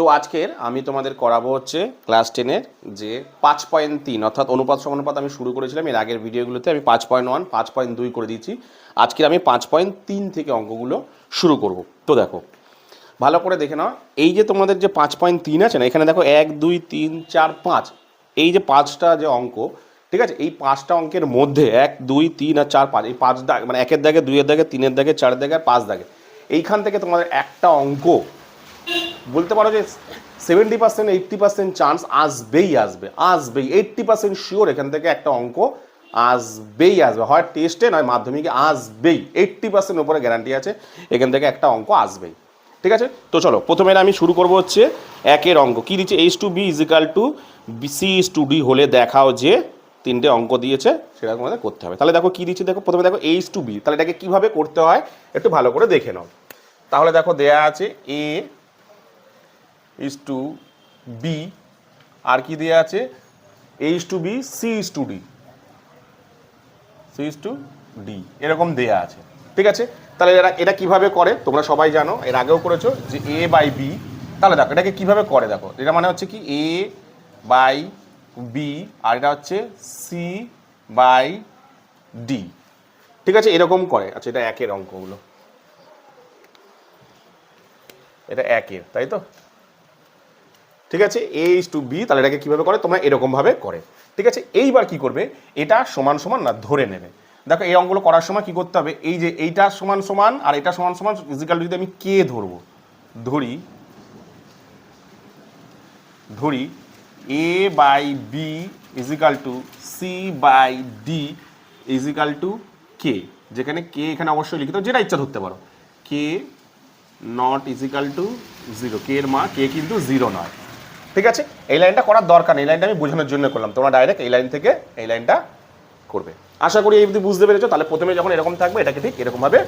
তো আজকের আমি তোমাদের করাবো হচ্ছে ক্লাস 10-এর যে 5.3 অর্থাৎ অনুপাত সমানুপাত আমি শুরু করেছিলাম এর আগের ভিডিওগুলোতে। আমি 5.1 5.2 করে দিয়েছি। আজকের আমি 5.3 থেকে অঙ্কগুলো শুরু করব। তো দেখো ভালো করে দেখে নাও, এই যে তোমাদের যে 5.3 আছে না, এখানে দেখো 1 2 3 4 5, এই যে 5টা যে অঙ্ক, ঠিক আছে, এই 5টা অঙ্কের মধ্যে 1 2 3 আর 4 5, এই 5 দাগ মানে 1-এর দাগে 2-এর দাগে 3-এর দাগে 4-এর দাগে আর 5 দাগে, এইখান থেকে তোমাদের একটা অঙ্ক বলতে পারো যে 70% 80% চান্স আসবেই, 80% শিওর এখান থেকে একটা অঙ্ক আসবেই, হয় টেস্টে নয় মাধ্যমিকে আসবেই, 80% উপরে গ্যারান্টি আছে এখান থেকে একটা অঙ্ক আসবেই। ঠিক আছে, তো চলো প্রথমে আমি শুরু করব হচ্ছে একের অঙ্ক। কি দিচ্ছে? H/B = C/D হলে দেখাও যে, তিনটে অঙ্ক দিয়েছে, সেটা তোমাদের করতে হবে। তাহলে দেখো কি দিচ্ছে, দেখো প্রথমে দেখো H/B, তাহলে এটাকে কিভাবে করতে হয় একটু ভালো করে দেখে নাও। তাহলে দেখো দেয়া আছে A/B, আর কি দেয়া আছে H/B C/D, C/D এরকম দেয়া আছে। ঠিক আছে, তাহলে এটা কিভাবে করে তোমরা সবাই জানো, এর আগেও করেছো যে A/B। তাহলে দেখো এটাকে কিভাবে করে, দেখো এটা মানে হচ্ছে কি A/B আর এটা হচ্ছে C/D। ঠিক আছে, এরকম করে। আচ্ছা, এটা একের অঙ্কগুলো, এটা একের, তাই তো? ঠিক আছে, A/B, তাহলে এটাকে কীভাবে করে তোমরা এরকমভাবে করে। ঠিক আছে, এইবার কি করবে, এটা সমান সমান না ধরে নেবে। দেখো এই অঙ্কগুলো করার সময় কি করতে হবে, এই যে এইটা সমান সমান আর এটা সমান সমান ইজিক্যাল যদি আমি কে ধরবো, ধরি A/B = C/D = K, যেখানে কে এখানে অবশ্যই লিখিত, যেটা ইচ্ছা ধরতে পারো। K not = 0, কে এর মা কে কিন্তু 0 নয়। ঠিক আছে, এই লাইনটা করার দরকার নেই, এই লাইনটা আমি বোঝানোর জন্য করলাম, তোমরা ডাইরেক্ট এই লাইন থেকে এই লাইনটা করবে। আশা করি এই যদি বুঝতে পেরেছো। তাহলে প্রথমে যখন এরকম থাকবে এটাকে ঠিক এরকমভাবে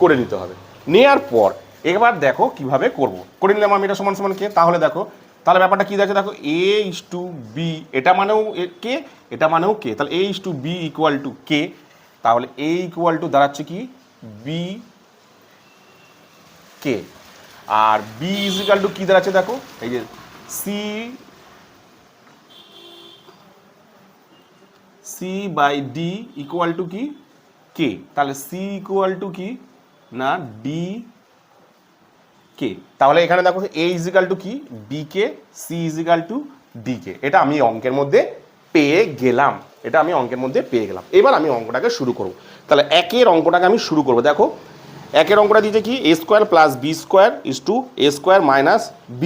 করে নিতে হবে। নেওয়ার পর এবার দেখো কিভাবে করব। করে নিলাম আমি এটা সমান সমান কে। তাহলে দেখো, তাহলে ব্যাপারটা কি দেখো, দেখো A/B, এটা মানেও কে, এটা মানেও কে, তাহলে A/B = কে। তাহলে A = দাঁড়াচ্ছে কি B কে, আর B = কি দাঁড়াচ্ছে দেখো, এই যে C/D = কি কে, তাহলে C = কি না D কে। তাহলে এখানে দেখো A = কি B কে, C = D কে। এটা আমি অঙ্কের মধ্যে পেয়ে গেলাম, এবার আমি অঙ্কটাকে শুরু করব। তাহলে একের অঙ্কটাকে আমি শুরু করব। দেখো একের অঙ্কটা দিয়েছে কি A² + B² = A² - B²,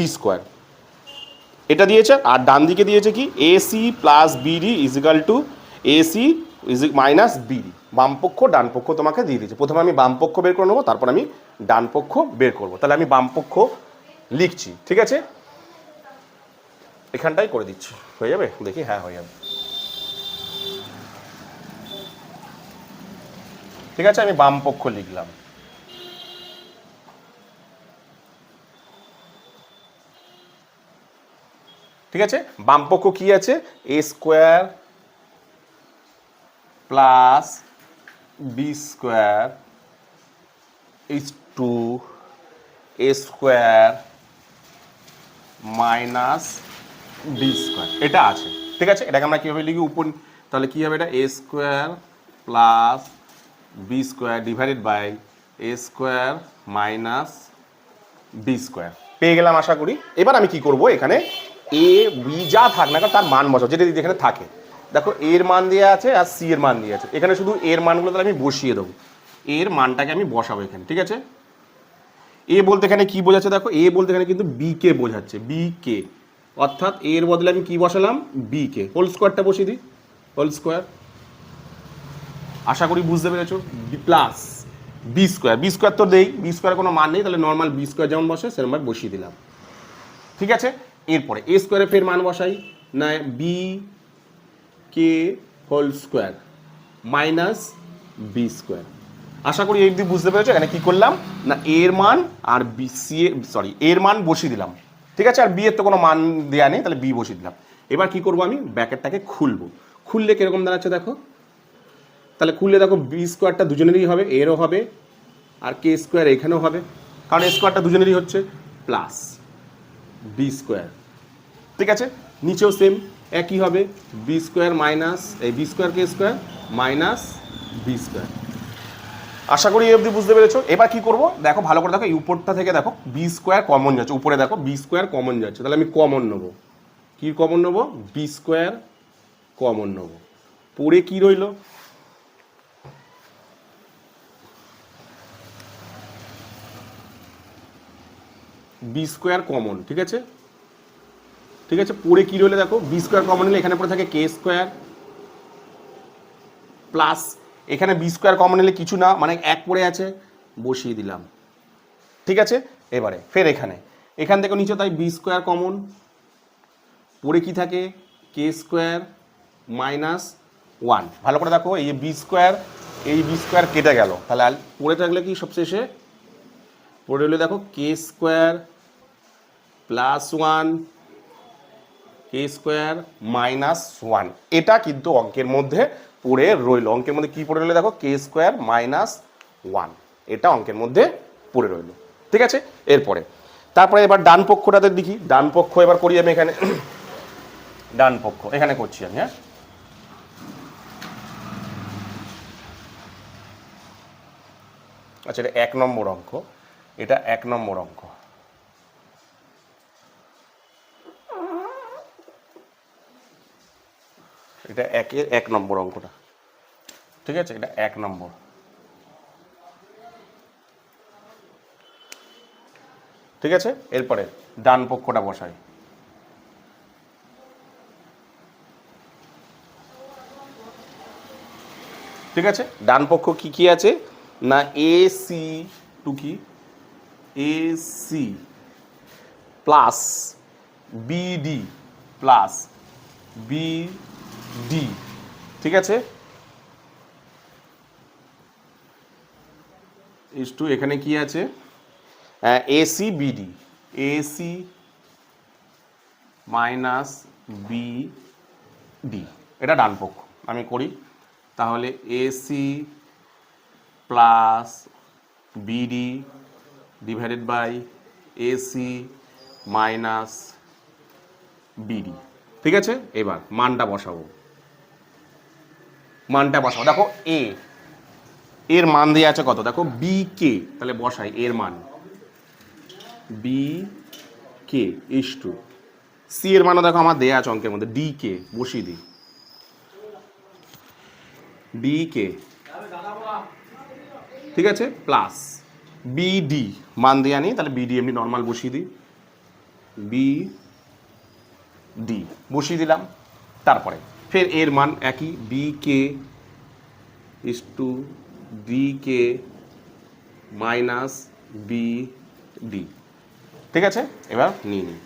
এটা দিয়েছে। আর ডান দিকে দিয়েছে কি AC + BD = AC - BD। বামপক্ষ ডান পক্ষ তোমাকে দিয়ে দিয়েছে। প্রথমে আমি বামপক্ষ বের করে নেবো, তারপর আমি ডান পক্ষ বের করব। তাহলে আমি বামপক্ষ লিখছি। ঠিক আছে, এখানটাই করে দিচ্ছি, হয়ে যাবে? দেখি, হ্যাঁ হয়ে যাবে। ঠিক আছে, আমি বামপক্ষ লিখলাম। ঠিক আছে, বামপক্ষ কি আছে A² + B² = A² - B², এটা আছে। ঠিক আছে, এটাকে আমরা কীভাবে লিখি উপর, তাহলে কী হবে, এটা A² + B² / A² - B² পেয়ে গেলাম আশা করি। এবার আমি কি করব, এখানে A B যা থাক না তার মান বসাবো, যেটা এখানে থাকে। দেখো এর মান দেওয়া আছে আর সি এর মান দেওয়া আছে, এখানে শুধু এর মানগুলো তাহলে আমি বসিয়ে দেবো, এর মানটাকে আমি বসাবো এখানে। ঠিক আছে, এ বলতে এখানে কি বোঝাচ্ছে, দেখো এ বলতে এখানে কিন্তু বি কে বোঝাচ্ছে, বি কে, অর্থাৎ এর বদলে আমি কি বসালাম, বি কে হোল স্কোয়ারটা বসিয়ে দিই, হোল স্কোয়ার। আশা করি বুঝতে পেরেছো। প্লাস B² তো দেই, B² কোনো মান নেই, তাহলে নর্মাল B² যেমন বসে সেরকমভাবে বসিয়ে দিলাম। ঠিক আছে, এরপরে A² ফের মান বসাই না, B K whole square - B²। আশা করি এই অবধি বুঝতে পেরেছো। এখানে কি করলাম না, এর মান আর এর মান বসিয়ে দিলাম। ঠিক আছে, আর বি এর তো কোনো মান দেওয়া নেই, তাহলে বি বসিয়ে দিলাম। এবার কি করব, আমি ব্র্যাকেটটাকে খুলবো। খুললে কিরকম দাঁড়াচ্ছে দেখো, তাহলে খুললে দেখো B² দুজনেরই হবে, এরও হবে আর K² এখানেও হবে, কারণ A² দুজনেরই হচ্ছে, প্লাস বি স্কোয়ার। ঠিক আছে, নিচেও সেম একই হবে, বি স্কোয়ার মাইনাস এই B square K square minus B square. আশা করি এই অবধি বুঝতে পেরেছো। এবার কি করব দেখো, ভালো করে দেখো, এই উপরটা থেকে দেখো বি স্কোয়ার কমন যাচ্ছে, উপরে দেখো বি স্কোয়ার কমন যাচ্ছে, তাহলে আমি কমন নেবো। কি কমন নেবো? বি স্কোয়ার কমন নেবো। পরে কি রইল? বি স্কোয়ার কমন। ঠিক আছে, ঠিক আছে, পরে কি রইলে দেখো, বি স্কোয়ার কমন নিলে এখানে পরে থাকে কে স্কোয়ার প্লাস এখানে বি স্কোয়ার কমন নিলে কিছু না, মানে এক পড়ে আছে, বসিয়ে দিলাম। ঠিক আছে, এবারে ফের এখান থেকে নিচে তাই বি স্কোয়ার কমন, পরে কি থাকে কে স্কোয়ার মাইনাস ওয়ান। ভালো করে দেখো, এই বি স্কোয়ার এই বি স্কোয়ার কেটে গেল, তাহলে পড়ে থাকলে কি সবশেষে পড়ে হলে দেখো কে স্কোয়ার প্লাস ওয়ান কে স্কোয়ার মাইনাস ওয়ান। এটা কিন্তু অঙ্কের মধ্যে পড়ে রইল। অঙ্কের মধ্যে কি পড়ে রইল দেখো, কে স্কোয়ার মাইনাস ওয়ান, এটা অঙ্কের মধ্যে পড়ে রইল। ঠিক আছে, এরপরে তারপরে এবার ডান পক্ষটাতে দেখি, ডান পক্ষ এবার করি আমি এখানে ডান পক্ষ এখানে করছি আমি। হ্যাঁ, আচ্ছা, এটা 1 নম্বর অঙ্ক, এটা 1 নম্বর অঙ্ক। এটা 1 নম্বর অঙ্কটা। ঠিক আছে, এটা 1 নম্বর। ঠিক আছে, এরপরে ডান পক্ষটা বসাই। ঠিক আছে, ডান পক্ষ কি কি আছে না, এ সি টু কি A C plus BD plus BD. ঠিক আছে, ইস টু এখানে কি আছে, AC BD, AC minus BD, এটা ডান পক্ষ। আমি করি তাহলে AC plus BD divided by AC minus BD. ঠিক আছে, এবার মানটা বসাবো, মানটা বসাবো। দেখো এর মান দিয়ে আছে কত, দেখো বি কে, তাহলে বসাই এর মান B K is to C এর মানও দেখো আমার দেয়া আছে অঙ্কের মধ্যে ডি কে, বসিয়ে দিই ডি কে। ঠিক আছে, প্লাস বিডি মান দিয়ে আনি, তাহলে বিডি এমনি নর্মাল বসিয়ে দিই, বিডি বসিয়ে দিলাম। তারপরে ফের এর মান একই B K is to D K minus BD. ঠিক আছে, এবার নিয়ে নিই।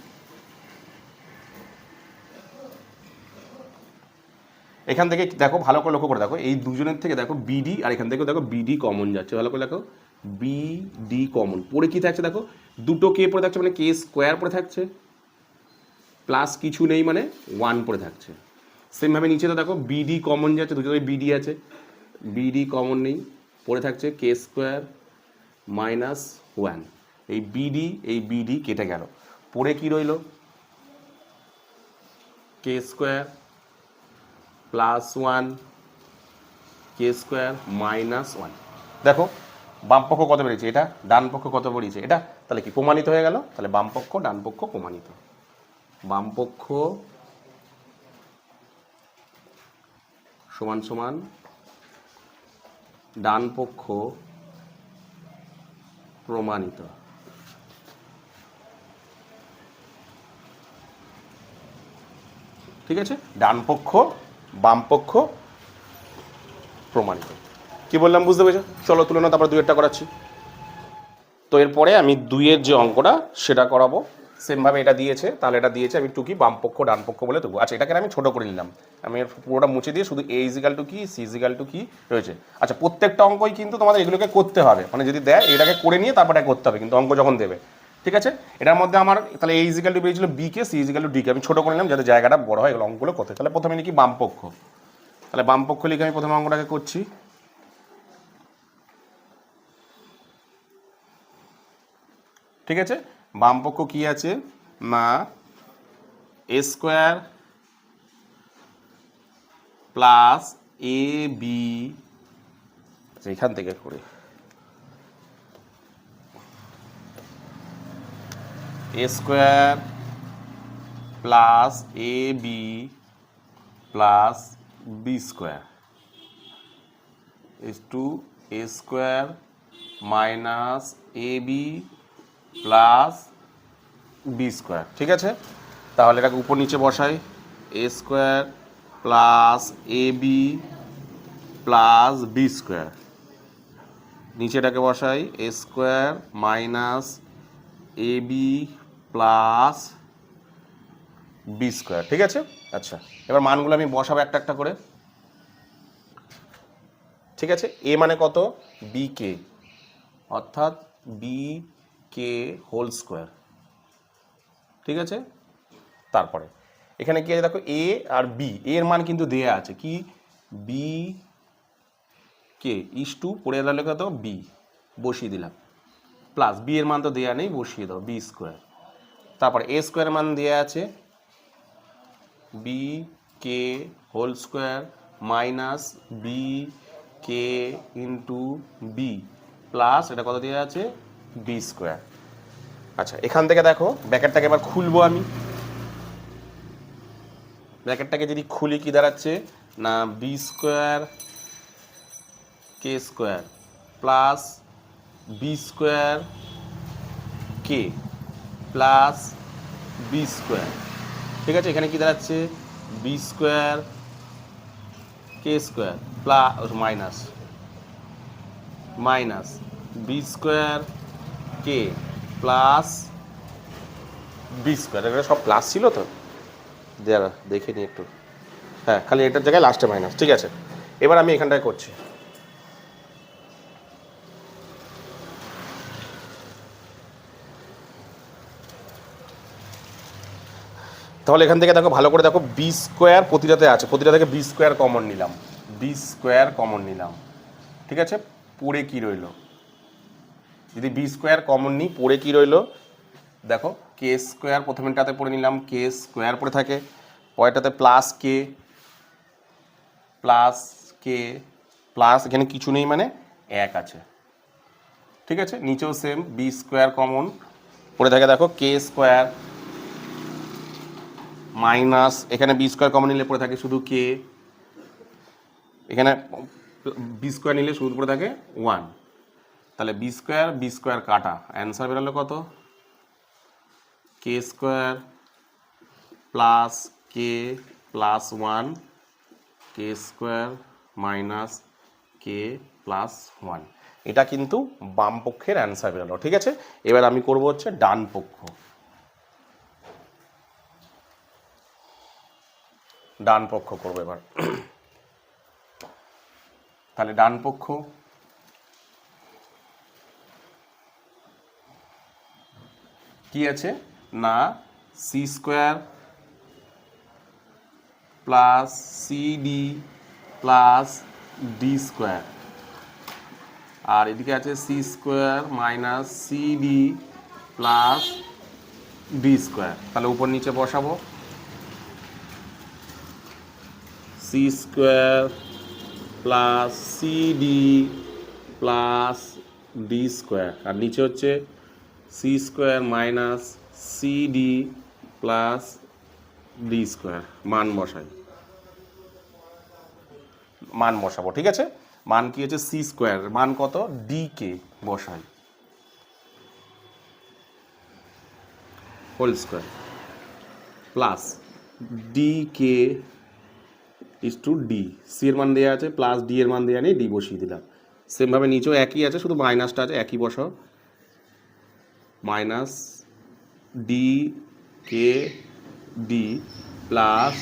এখান থেকে দেখো, ভালো করে লক্ষ্য করে দেখো, এই দুজনের থেকে দেখো বিডি আর এখান থেকেও দেখো বিডি কমন যাচ্ছে। ভালো করে দেখো বিডি কমন, পড়ে কি থাকছে দেখো, দুটো কে পড়ে থাকছে, মানে কে স্কোয়ার পড়ে থাকছে প্লাস কিছু নেই মানে ওয়ান পড়ে থাকছে। সেমভাবে নিচে তো দেখো বিডি কমন যাচ্ছে, দুটো বিডি আছে, বিডি কমন নেই, পড়ে থাকছে কে স্কোয়ার মাইনাস ওয়ান। এই বিডি কেটে গেল, পড়ে কি রইল কে স্কোয়ার প্লাস ওয়ান কে স্কোয়ার মাইনাস ওয়ান। দেখো বাম পক্ষ কত বেরিয়েছে, এটা ডান পক্ষ কত বেরিয়েছে এটা, তাহলে কি প্রমাণিত হয়ে গেল। তাহলে বাম পক্ষ ডান পক্ষ প্রমাণিত, বাম পক্ষ সমান সমান ডান পক্ষ প্রমাণিত। ঠিক আছে, ডান পক্ষ বাম পক্ষ প্রমাণিত। কি বললাম বুঝতে পেরেছো? চলো তুলে নাও, তারপর দুইয়েরটা করাচ্ছি। তো এরপরে আমি দুইয়ের যে অঙ্কটা সেটা করাবো। সেমভাবে এটা দিয়েছে, তাহলে এটা দিয়েছে আমি টুকি বাম পক্ষ ডান পক্ষ বলে দেবো। আচ্ছা, এটাকে আমি ছোট করে নিলাম, আমি এর পুরোটা মুছে দিয়ে শুধু এ ইজিক্যাল টু কি সি ইজিক্যাল টু কি রয়েছে। আচ্ছা, প্রত্যেকটা অঙ্কই কিন্তু তোমাদের এগুলোকে করতে হবে, মানে যদি দেয় এটাকে করে নিয়ে তারপরে করতে হবে কিন্তু অঙ্ক যখন দেবে। ঠিক আছে, এটার মধ্যে আমার তাহলে এ ইজিক্যাল টু বেরিয়েছিল B K, C is equal two D কে, আমি ছোটো করে নিলাম যাতে জায়গাটা বড় হয় এগুলো অঙ্কগুলো করতে। তাহলে প্রথমে লিখি বাম পক্ষ, তাহলে বাম পক্ষ লিখে আমি প্রথমে অঙ্কটাকে করছি। ঠিক আছে, বাম পক্ষ কি আছে না A square plus A B, এখান থেকে করি, A square plus A B plus B square is to A square minus A B plus B square. ঠিক আছে, তাহলে এটাকে উপর নিচে বসাই, A square plus A B plus B square, নিচেটাকে বসাই A square minus A B plus B square. ঠিক আছে, আচ্ছা এবার মানগুলো আমি বসাবো একটা একটা করে। ঠিক আছে, এ মানে কত, বি কে, অর্থাৎ বি কে হোল স্কোয়ার। ঠিক আছে, তারপরে এখানে কি আছে দেখো, এ আর বি, এর মান কিন্তু দেয়া আছে কি, বি কে ইস টু পড়ে গেলে কত বি, বসিয়ে দিলাম, প্লাস বি এর মান তো দেয়া নেই, বসিয়ে দাও বি স্কোয়ার। তারপরে এ স্কোয়ারের মান দেয়া আছে B K whole square minus B K into B plus এটা কত দেওয়া আছে বি স্কোয়ার। আচ্ছা এখান থেকে দেখো ব্র্যাকেটটাকে এবার খুলবো আমি, ব্র্যাকেটটাকে যদি খুলি কি দাঁড়াচ্ছে না B square K square plus B square K plus B square. ঠিক আছে, এখানে কি দাঁড়াচ্ছে B square K square plus minus minus B square K plus B square, এখানে সব প্লাস ছিল তো, দেখে নিই একটু, হ্যাঁ খালি এটার জায়গায় লাস্টে মাইনাস। ঠিক আছে, এবার আমি এখানটায় করছি, তাহলে এখান থেকে দেখো ভালো করে দেখো বি স্কোয়ার প্রতিটাতে আছে, প্রতিটা থেকে বি স্কোয়ার কমন নিলাম, বি স্কোয়ার কমন নিলাম। ঠিক আছে, পড়ে কি রইল, যদি বি স্কোয়ার কমন নিই পড়ে কি রইল দেখো, কে স্কোয়ার প্রথমেরটাতে পড়ে নিলাম, কে স্কোয়ার পড়ে থাকে, পরেরটাতে প্লাস কে প্লাস এখানে কিছু নেই মানে এক আছে। ঠিক আছে, নিচেও সেম বি স্কোয়ার কমন পড়ে থাকে, দেখো কে স্কোয়ার মাইনাস এখানে বি স্কোয়ার কমন নিলে পড়ে থাকে শুধু কে, এখানে বি স্কোয়ার নিলে শুধু পড়ে থাকে ওয়ান, তাহলে বি স্কোয়ার কাটা, অ্যান্সার বেরোলো কত কে square plus K plus one কে square minus K plus one. এটা কিন্তু বাম পক্ষের অ্যান্সার বেরোলো। ঠিক আছে, এবার আমি করব হচ্ছে ডান পক্ষ, ডান পক্ষ করবো এবার। তাহলে ডান পক্ষ কি আছে না C square plus C D plus D square, আর এদিকে আছে C square minus C D plus D square. তাহলে উপর নিচে বসাবো, C square plus C D plus D square, আর নিচে হচ্ছে C square minus C D plus D square. মান বসাই, মান বসাবো। ঠিক আছে, মান কি হচ্ছে সি স্কোয়ার, মান কত ডি কে বসাই, whole square plus D K is to D, C এর মান দেওয়া আছে প্লাস ডি এর মান দেওয়া নেই, ডি বসিয়ে দিলাম। সেমভাবে নিচেও একই আছে, শুধু মাইনাসটা আছে, একই বসাও, minus D K D plus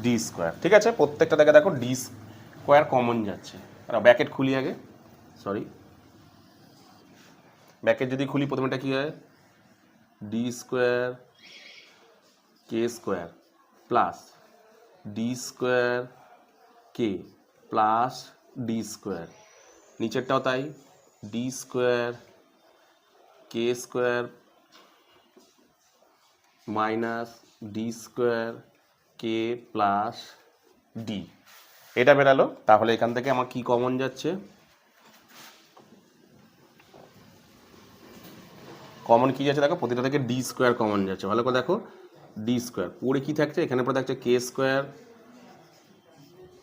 D square. ঠিক আছে, প্রত্যেকটা দেখে দেখো ডি স্কোয়ার কমন যাচ্ছে, ব্র্যাকেট খুলি আগে, সরি ব্র্যাকেট যদি খুলি প্রথমেটা কী হয় D square K square plus D square K plus D square, নিচেরটাও তাই D square K square minus D square K plus D, এটা বেরালো। তাহলে এখান থেকে আমার কি কমন যাচ্ছে? কমন কি যাচ্ছে দেখো, প্রতিটা থেকে ডি স্কোয়ার কমন যাচ্ছে। ভালো করে দেখো, ডি স্কোয়ার পরে কি থাকছে, এখানে পরে থাকছে কে স্কোয়ার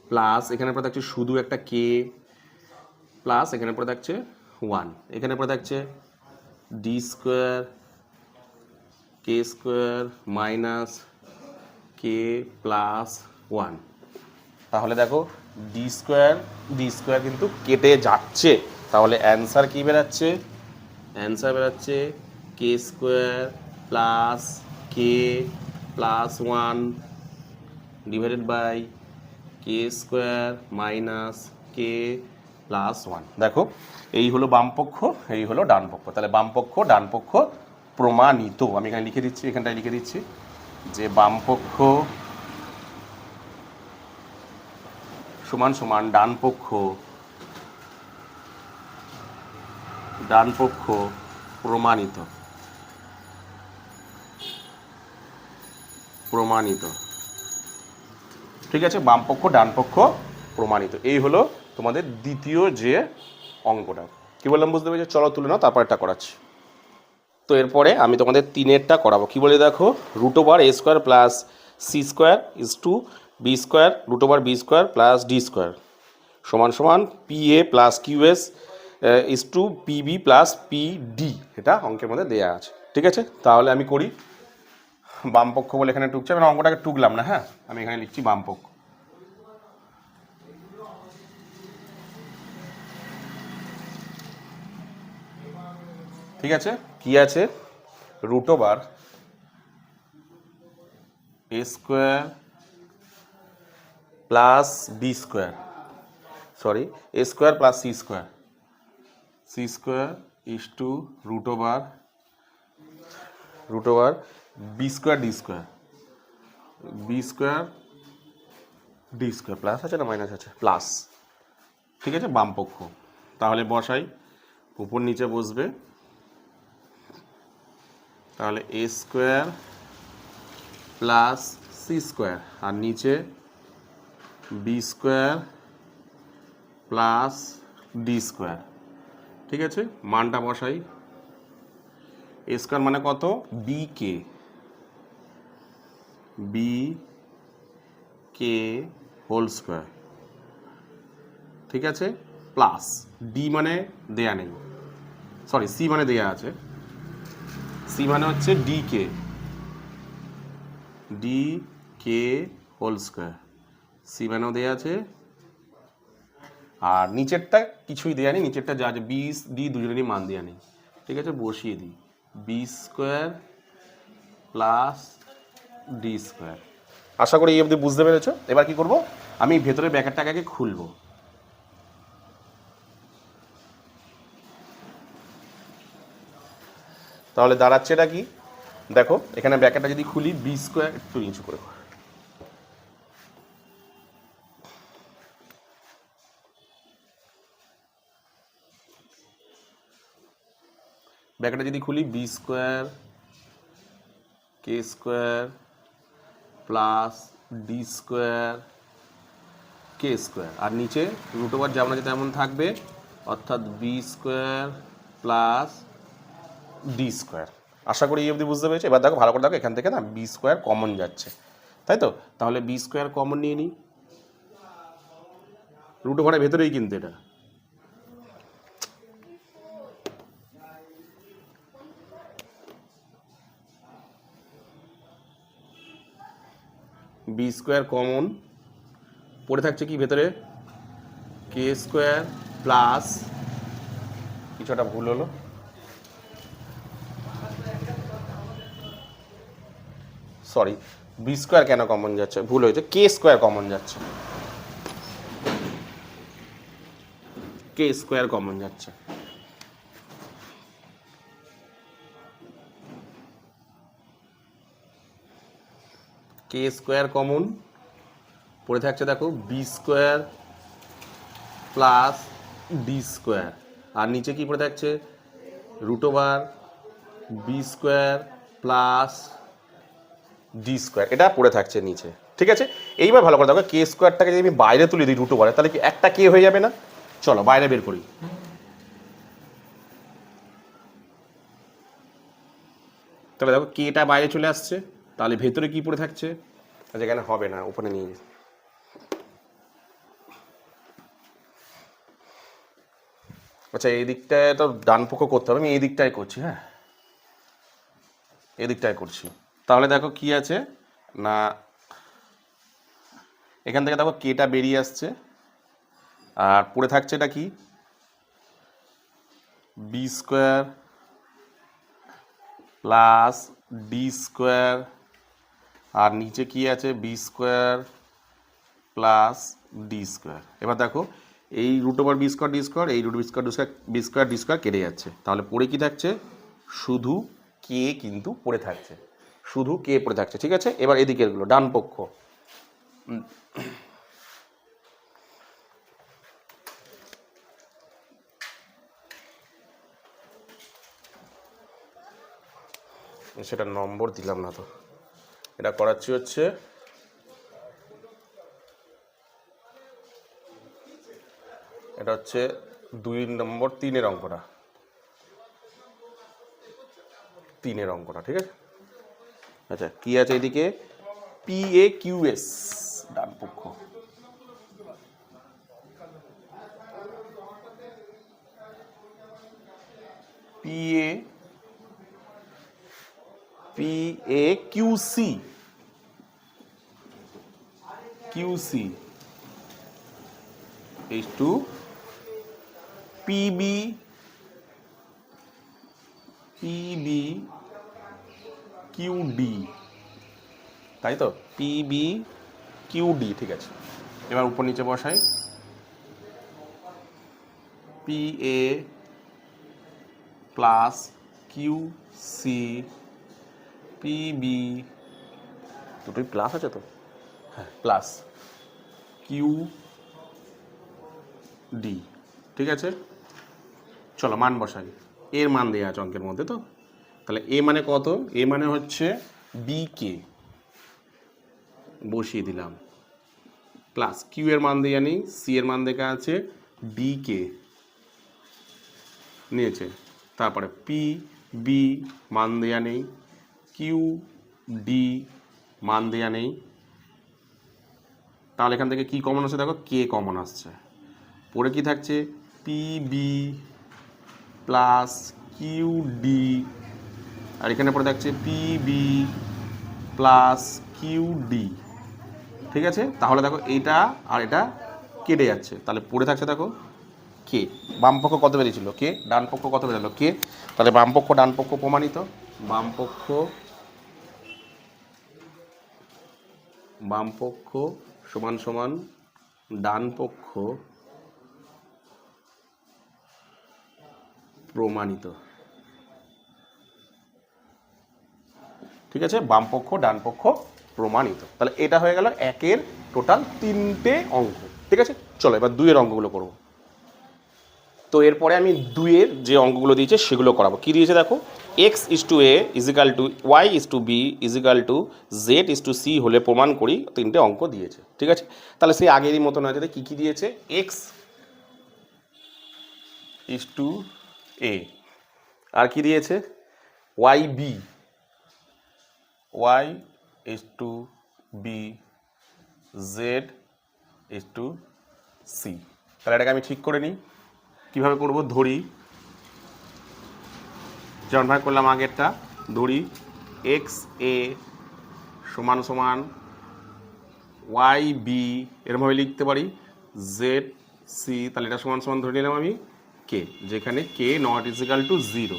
প্লাস এখানে পরে থাকছে শুধু একটা কে প্লাস এখানে পরে থাকছে 1, এখানে পরে থাকছে D square K square minus K plus 1। তাহলে দেখো ডি স্কোয়ার কিন্তু কেটে যাচ্ছে। তাহলে অ্যান্সার কি বেরাচ্ছে? অ্যান্সার বেরাচ্ছে K square plus K plus 1 divided by K square minus K plus 1। দেখো এই হলো বামপক্ষ, এই হলো ডান পক্ষ। তাহলে বামপক্ষ ডান পক্ষ প্রমাণিত। আমি এখানে লিখে দিচ্ছি, এখানটায় লিখে দিচ্ছি যে বামপক্ষ সমান সমান ডান পক্ষ প্রমাণিত। ঠিক আছে, বামপক্ষ ডান পক্ষ প্রমাণিত। এই হলো তোমাদের দ্বিতীয় যে অঙ্কটা। কি বললাম বুঝতে পেরেছো? চলো তুলে নাও, তারপর একটা করাচ্ছি। তো এরপরে আমি তোমাদের 3-এরটা করাবো। কি বলে দেখো, root over A square plus C square is to B square root over B square plus D square সমান সমান P A plus Q S is to P B plus P D. এটা অঙ্কের মধ্যে দেওয়া আছে। ঠিক আছে, তাহলে আমি করি। বামপক্ষ বলে এখানে টুকছে, আমি অঙ্কটাকে টুকলাম না। হ্যাঁ, আমি এখানে লিখছি বামপক্ষ। ঠিক আছে, কি আছে? Root over A square plus B square, sorry A square plus C square is to root over B square D square plus আছে না মাইনাস আছে, প্লাস। ঠিক আছে, বামপক্ষ। তাহলে বসাই, উপর নিচে বসবে। তাহলে A square plus C square আর নিচে B square plus D square. ঠিক আছে, মানটা বসাই। এ স্কোয়ার মানে কত? B K whole square. ঠিক আছে, প্লাস ডি মানে দেয়া নেই, সরি সি মানে দেয়া আছে। সি মানে হচ্ছে ডি কে হোল স্কোয়ার, সি মানেও দেয়া আছে। আর নিচেরটা কিছুই দেয়া নেই, নিচেরটা যা আছে বি ডি দুজনেরই মান দেয়া নেই। ঠিক আছে, বসিয়ে দিই B square plus D square. আশা করি এই অবধি বুঝতে পেরেছো। এবার কি করব, আমি ভেতরের ব্র্যাকেটটাকে আগে খুলবো। তাহলে দাঁড়াচ্ছে এটা কি দেখো, এখানে ব্র্যাকেটটা যদি খুলি বি স্কোয়ার, একটু নিচু করে, ব্র্যাকেটটা যদি খুলি B square K square plus D square K square আর নিচে রুট ওভার যেমন আছে তেমন থাকবে, অর্থাৎ B square plus D square. আশা করি এই অবধি বুঝতে পেরেছি। এবার দেখো ভালো করে দেখো, এখান থেকে না বি স্কোয়ার কমন যাচ্ছে, তাই তো? তাহলে বি স্কোয়ার কমন নিয়ে নিই, রুট ওভারের ভেতরেই কিন্তু এটা। বি স্কোয়ার কমন, পড়ে থাকছে কি ভেতরে? কে স্কোয়ার প্লাস, কিছুটা ভুল হলো, সরি বি স্কোয়ার কেন কমন যাচ্ছে, ভুল হয়েছে, কে স্কোয়ার কমন যাচ্ছে, কে স্কোয়ার কমন যাচ্ছে। কে স্কোয়ার কমন, পড়ে থাকছে দেখো B square plus D square আর নিচে কি পড়ে থাকছে? Root over B square plus D square, এটা পড়ে থাকছে নিচে। ঠিক আছে, এইবার ভালো করে দেখো কে স্কোয়ারটাকে যদি আমি বাইরে তুলে দিই রুট ওভারে, তাহলে কি একটা কে হয়ে যাবে না? চলো বাইরে বের করি। তাহলে দেখো কেটা বাইরে চলে আসছে, তাহলে ভেতরে কি পড়ে থাকছে? আচ্ছা এখানে হবে না, উপরে নিয়ে যাই। আচ্ছা এই দিকটায় তো ডান পক্ষ করতে হবে, আমি এই দিকটায় করছি। হ্যাঁ এই দিকটায় করছি। তাহলে দেখো কি আছে না, এখান থেকে দেখো কেটা বেরিয়ে আসছে, আর পড়ে থাকছে এটা কি? B square plus D square, আর নিচে কি আছে? B square plus D square. এবার দেখো এই root over B square D square, এই root B square B square D square কেটে যাচ্ছে, তাহলে পড়ে কি থাকছে? শুধু কে কিন্তু পড়ে থাকছে, শুধু কে পড়ে থাকছে। ঠিক আছে, এবার এদিকেরগুলো ডান পক্ষ। সেটা নম্বর দিলাম না তো, এটা করাচ্ছি হচ্ছে এটা হচ্ছে 2 নম্বর 3-এর অঙ্কটা, 3-এর অঙ্কটা। ঠিক আছে, আচ্ছা কি আছে এদিকে? পি এ কিউ এস ডান পক্ষ, P A Q C, QC is to PB QD, তাই তো? PB QD। ঠিক আছে, এবার উপর নিচে বসাই। PA প্লাস QC PB, দুটোই প্লাস আছে তো? হ্যাঁ প্লাস QD। ঠিক আছে, চলো মান বসাই। এর মান দেওয়া আছে অঙ্কের মধ্যে তো, তাহলে এ মানে কত? এ মানে হচ্ছে বিকে, বসিয়ে দিলাম, প্লাস কিউ এর মান দেওয়া নেই, সি এর মান দেখা আছে, ডিকে নিয়েছে, তারপরে পি বি মান দেওয়া নেই, কিউ ডি মান দেওয়া নেই, তাহলে এখান থেকে কি কমন আসছে? দেখো কে কমন আসছে, পরে কি থাকছে? P B plus Q D, আর এখানে পরে থাকছে P B plus Q D. ঠিক আছে, তাহলে দেখো এইটা আর এটা কেটে যাচ্ছে, তাহলে পড়ে থাকছে দেখো কে। বাম পক্ষ কত বেরিয়েছিল? কে। ডান পক্ষ কত বেরোলো? কে। তাহলে বাম পক্ষ ডান পক্ষ প্রমাণিত। বাম পক্ষ সমান সমান ডান পক্ষ প্রমাণিত। ঠিক আছে, বাম পক্ষ ডান পক্ষ প্রমাণিত। তাহলে এটা হয়ে গেল একের টোটাল 3টে অঙ্ক। ঠিক আছে, চলো এবার 2-এর অঙ্কগুলো করবো। তো এরপরে আমি 2-এর যে অঙ্কগুলো দিয়েছে সেগুলো করাবো। কি দিয়েছে দেখো, X is to A is equal to Y is to B is equal to Z is to C হলে প্রমাণ করি, 3টে অঙ্ক দিয়েছে। ঠিক আছে, তাহলে সেই আগেরই মতন আছে, কী কী দিয়েছে? এক্স ইজ টু এ, আর কি দিয়েছে? Y B, Y is to B, Z is to C. তাহলে এটাকে আমি ঠিক করে নিই। কীভাবে করবো? ধরি, যেমন ভাবে করলাম আগেরটা, ধরি এক্স এ সমান সমান ওয়াই বি, এরমভাবে লিখতে পারি, জেড সি, তাহলে এটা সমান সমান ধরে নিলাম আমি কে, যেখানে K not is equal to 0,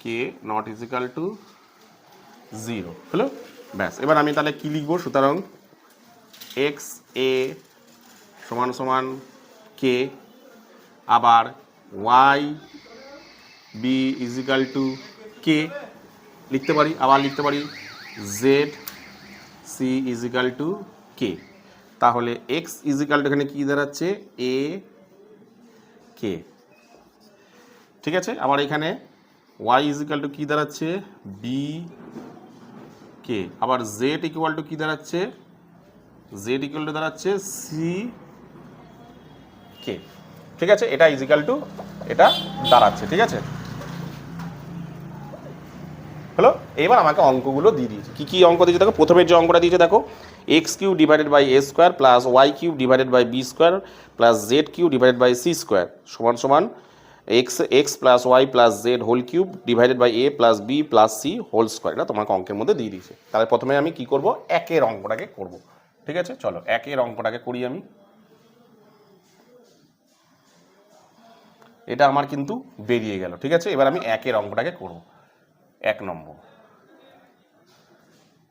K not is equal to 0 হলো। ব্যাস, এবার আমি তাহলে কী লিখবো? সুতরাং এক্স এ সমান সমান কে, আবার ওয়াই বি ইজিক্যাল টু কে লিখতে পারি, আবার লিখতে পারি Z C is equal two K. তাহলে এক্স ইজিক্যাল টু এখানে কী দাঁড়াচ্ছে? এ কে। ঠিক আছে, আবার এখানে ওয়াই ইজিক্যাল টু কী দাঁড়াচ্ছে? বি কে, আবার জেড ইকুয়াল টু কী দাঁড়াচ্ছে, জেড ইকুয়াল টু দাঁড়াচ্ছে সি কে। ঠিক আছে, এটা ইজিক্যাল টু এটা দাঁড়াচ্ছে। ঠিক আছে, হলো। এবার আমাকে অঙ্কগুলো দিয়ে দিয়েছে। কী কী অঙ্ক দিয়েছে দেখো, প্রথমের যে অঙ্কটা দিয়েছে দেখো, X cube divided by A square plus Y cube divided by B square plus Z cube divided by C square সমান সমান X plus Y plus Z whole cube divided by A plus B plus C whole square. এটা তোমাকে অঙ্কের মধ্যে দিয়ে দিয়েছে। তাহলে প্রথমে আমি কি করব, একের অঙ্কটাকে করব। ঠিক আছে, চলো একের অঙ্কটাকে করি আমি। এটা আমার কিন্তু বেরিয়ে গেল। ঠিক আছে, এবার আমি একের অঙ্কটাকে করব, 1 নম্বর।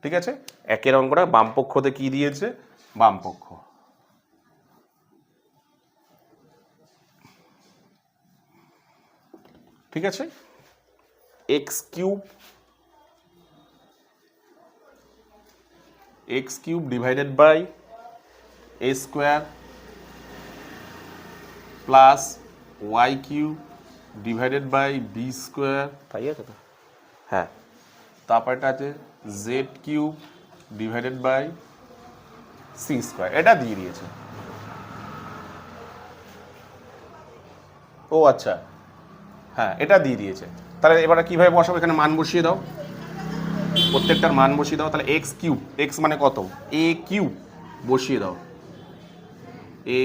ঠিক আছে, একের অঙ্কটা বাম পক্ষতে কি দিয়েছে, বাম পক্ষ ঠিক আছে, X cube divided by A square plus Y cube divided by B square, তাই আছে তো, হ্যাঁ। তারপর এটা আছে Z cube divided by C square. এটা দিয়ে দিয়েছে। ও আচ্ছা, হ্যাঁ এটা দিয়ে দিয়েছে। তাহলে এবার কীভাবে বসাবো, এখানে মান বসিয়ে দাও, প্রত্যেকটার মান বসিয়ে দাও। তাহলে এক্স কিউব, এক্স মানে কত, এ কিউব বসিয়ে দাও, A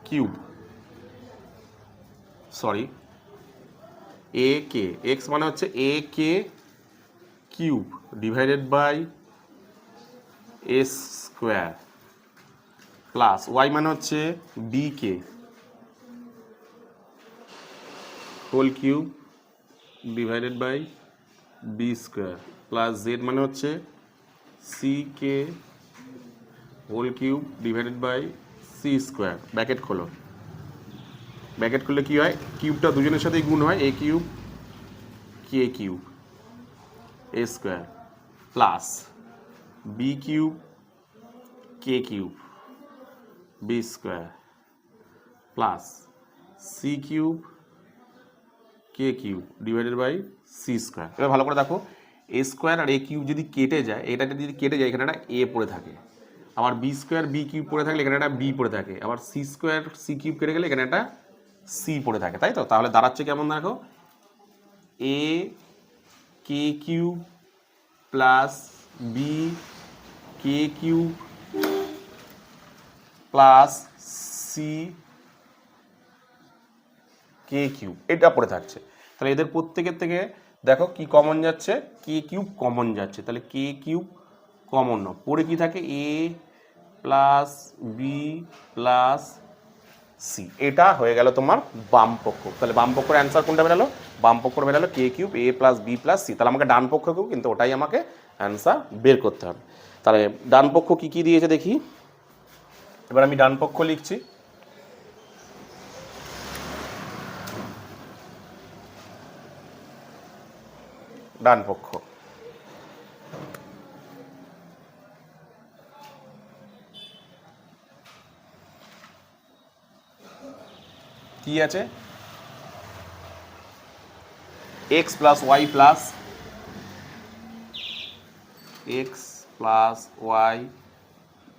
cube, sorry A K, X মানে হচ্ছে A K cube divided by A square plus Y মানে হচ্ছে B K whole cube divided by B square plus Z মানে হচ্ছে C K whole cube divided by C square. Bracket খোলো, bracket খুললে কী হয়, কিউবটা দুজনের সাথেই গুণ হয়, A cube K cube A square plus B cube K cube B square plus C cube K cube divided by C square. এবার ভালো করে দেখো, A square R A cube যদি কেটে যায়, এটা যদি কেটে যায় এখানে একটা এ পড়ে থাকে, আবার বি স্কোয়ার বি কিউব পড়ে থাকলে এখানে একটা বি পড়ে থাকে, আবার সি স্কোয়ার সি কিউব কেটে গেলে এখানে একটা সি পড়ে থাকে, তাই তো। তাহলে দাঁড়াচ্ছে কেমন দেখো, এ K cube plus B K cube plus C K cube, এটা পড়ে থাকছে। তাহলে এদের প্রত্যেকের থেকে দেখো কি কমন যাচ্ছে, কে কিউব কমন যাচ্ছে। তাহলে কে কিউব কমন পড়ে কি থাকে, এ প্লাস বি প্লাস সি। এটা হয়ে গেল তোমার বাম পক্ষ। তাহলে বাম পক্ষের অ্যান্সার কোনটা বেরালো, বাম পক্ষের বেরালো কে কিউব এ প্লাস বি প্লাস সি। তাহলে আমাকে ডান পক্ষকেও কিন্তু ওটাই আমাকে অ্যান্সার বের করতে হবে। তাহলে ডান পক্ষ কী কী দিয়েছে দেখি, এবার আমি ডান পক্ষ লিখছি। ডান পক্ষ কি আছে, X plus Y plus X plus Y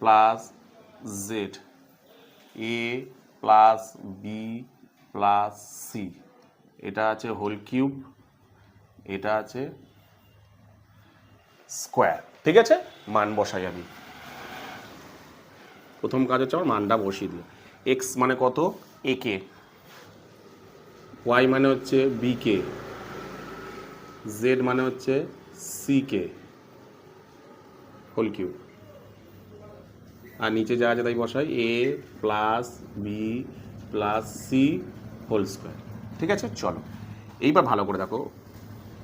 plus Z A plus B plus C, এটা আছে হোল কিউব, এটা আছে স্কোয়ার। ঠিক আছে, মান বসাই আমি। প্রথম কাজ হচ্ছে আমার মানটা বসিয়ে দিই। এক্স মানে কত, এ কে, ওয়াই মানে হচ্ছে বি কে, জেড মানে হচ্ছে সি কে হোল কিউব, আর নিচে যা আছে তাই বসাই, A plus B plus C whole square. ঠিক আছে, চলো এইবার ভালো করে দেখো,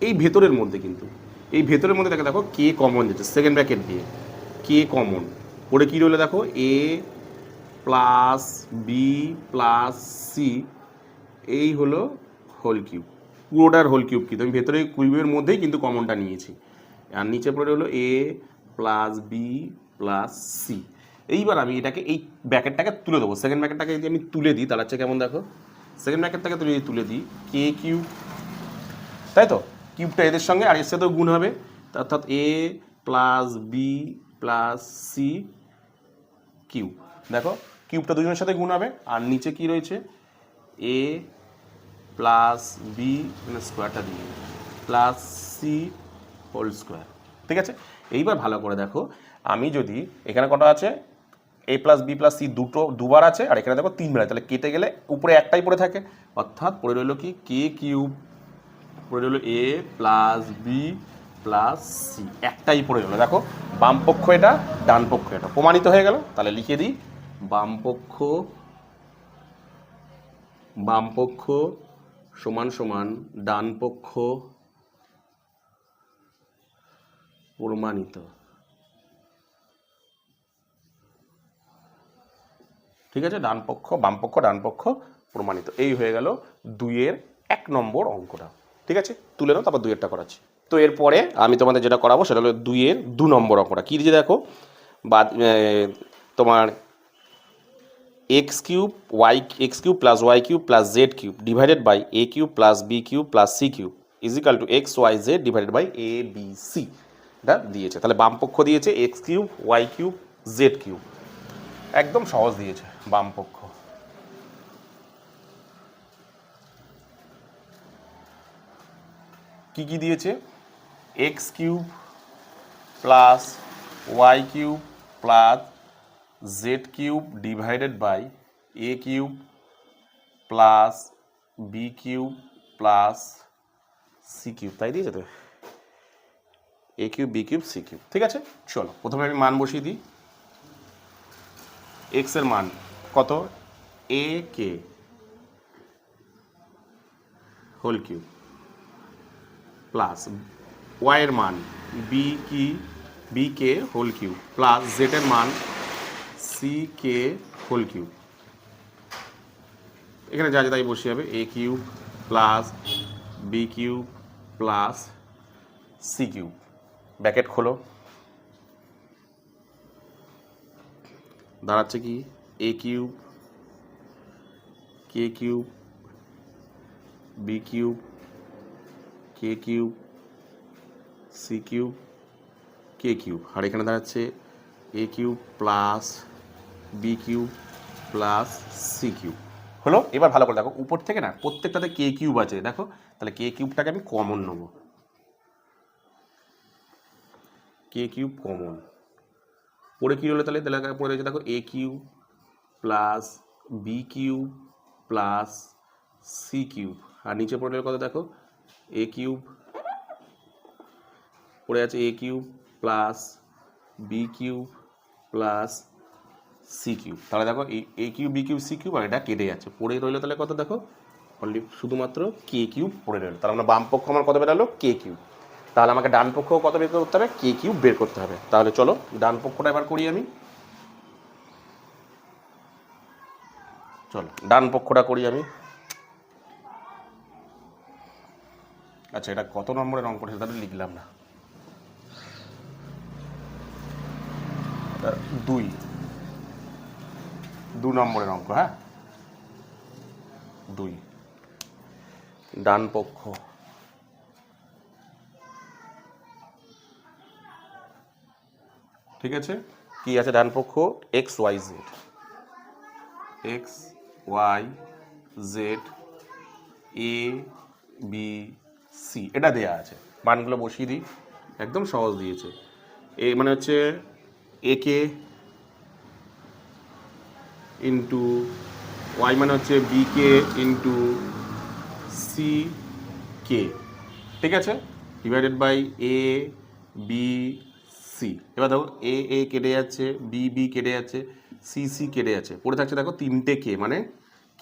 এই ভেতরের মধ্যে কিন্তু এই ভেতরের মধ্যে দেখো কে কমন যাচ্ছে, সেকেন্ড ব্র্যাকেট দিয়ে কে কমন পড়ে কী রইলো দেখো, এ প্লাস বি প্লাস সি, এই হলো হোল কিউব, পুরোটার হোল কিউব। কিন্তু আমি ভেতরে কিউবের মধ্যেই কিন্তু কমনটা নিয়েছি, আর নিচে পড়ে হলো এ প্লাস বি প্লাস সি। এইবার আমি এটাকে এই ব্র্যাকেটটাকে তুলে দেবো, সেকেন্ড ব্র্যাকেটটাকে যদি আমি তুলে দিই তাহলে হচ্ছে কেমন দেখো, সেকেন্ড ব্র্যাকেটটাকে যদি তুলে দিই কে কিউব, তাই তো, কিউবটা এদের সঙ্গে আর এর সাথেও গুণ হবে, অর্থাৎ A plus B plus C cube. দেখো কিউবটা দুজনের সাথে গুণ হবে, আর নিচে কি রয়েছে এ প্লাস বি স্কোয়ারটা দিয়ে প্লাস সি হোল স্কোয়ার। ঠিক আছে, এইবার ভালো করে দেখো, আমি যদি এখানে কটা আছে এ প্লাস বি প্লাস সি দুবার আছে, আর এখানে দেখো তিনবার আছে, তাহলে কেটে গেলে উপরে একটাই পড়ে থাকে, অর্থাৎ পড়ে রইল কি কে কিউব, পড়ে রইল এ প্লাস বি প্লাস সি, একটাই পড়ে গেল। দেখো বাম পক্ষ এটা, ডান পক্ষ এটা, প্রমাণিত হয়ে গেল। তাহলে লিখে দিই বাম পক্ষ সমান সমান ডান পক্ষ প্রমাণিত। ঠিক আছে, ডান পক্ষ বাম পক্ষ ডান পক্ষ প্রমাণিত। এই হয়ে গেল 2-এর 1 নম্বর অঙ্কটা। ঠিক আছে, তুলে নাও, তারপর 2-এরটা করাচ্ছি। তো এরপরে আমি তোমাদের যেটা করাবো সেটা হলো 2-এর 2 নম্বর অঙ্কটা। কী দিয়েছে দেখো, বা তোমার X cube plus Y cube plus Z cube divided by A cube plus B cube plus C cube is equal to X Y Z divided by A B C, এটা দিয়েছে। তাহলে বাম পক্ষ দিয়েছে X cube Y cube Z cube, একদম সহজ দিয়েছে বাম পক্ষ। কি কি দিয়েছে, X cube plus Y cube plus Z cube divided by A cube plus B cube plus C cube, তাই দিয়েছে তো, A cube B cube C cube. ঠিক আছে, চলো প্রথমে আমি মান বসিয়ে দিই। এক্স এর মান কত, এ কে হোল কিউব প্লাস ওয়াই এর মান B K whole cube plus Z এর মান সি কে হোল কিউব। এখানে যা যা তাই বসে যাবে, A cube plus B cube plus C cube, bracket খোলো, দাঁড়াচ্ছে কি A cube K cube B cube K cube C cube K cube, আর এখানে দাঁড়াচ্ছে A cube plus B cube plus C cube. হলো, এবার ভালো করে দেখো, উপর থেকে না প্রত্যেকটাতে কে কিউব আছে, দেখো তাহলে কে কিউবটাকে আমি কমন নেব, কে কিউব কমন, পরে কী হলো তাহলে পরে রয়েছে দেখো A cube plus B cube plus C cube, আর নিচে পড়ে কত দেখো এ কিউব, পড়ে আছে A cube plus B cube plus C cube. তাহলে দেখো A cube B cube C cube আর এটা কেটে যাচ্ছে, পড়ে রইলো তাহলে কত দেখো অনলি শুধুমাত্র কে কিউব পড়ে রইলো। তাহলে আমরা বাম পক্ষ আমার কত বেরালো কে কিউব, তাহলে আমাকে ডান পক্ষও কত বের করতে হবে, কে কিউব বের করতে হবে। তাহলে চলো ডান পক্ষটা এবার করি আমি, চলো ডান পক্ষটা করি আমি। আচ্ছা, এটা কত নম্বরের অঙ্ক সেটা লিখলাম না, 2 নম্বরের অঙ্ক। হ্যাঁ, 2 ডান পক্ষ ঠিক আছে, কি আছে ডান পক্ষ এক্স ওয়াই জেড এ বি সি, এটা দেয়া আছে, মানগুলো বসিয়ে দিই, একদম সহজ দিয়েছে। এ মানে হচ্ছে এ কে ইন্টু ওয়াই মানে হচ্ছে B K into C K, ঠিক আছে, divided by A B C. এবার দেখো এ কেটে যাচ্ছে, বি কেটে যাচ্ছে, সি কেটে যাচ্ছে, পড়ে থাকছে দেখো 3টে কে, মানে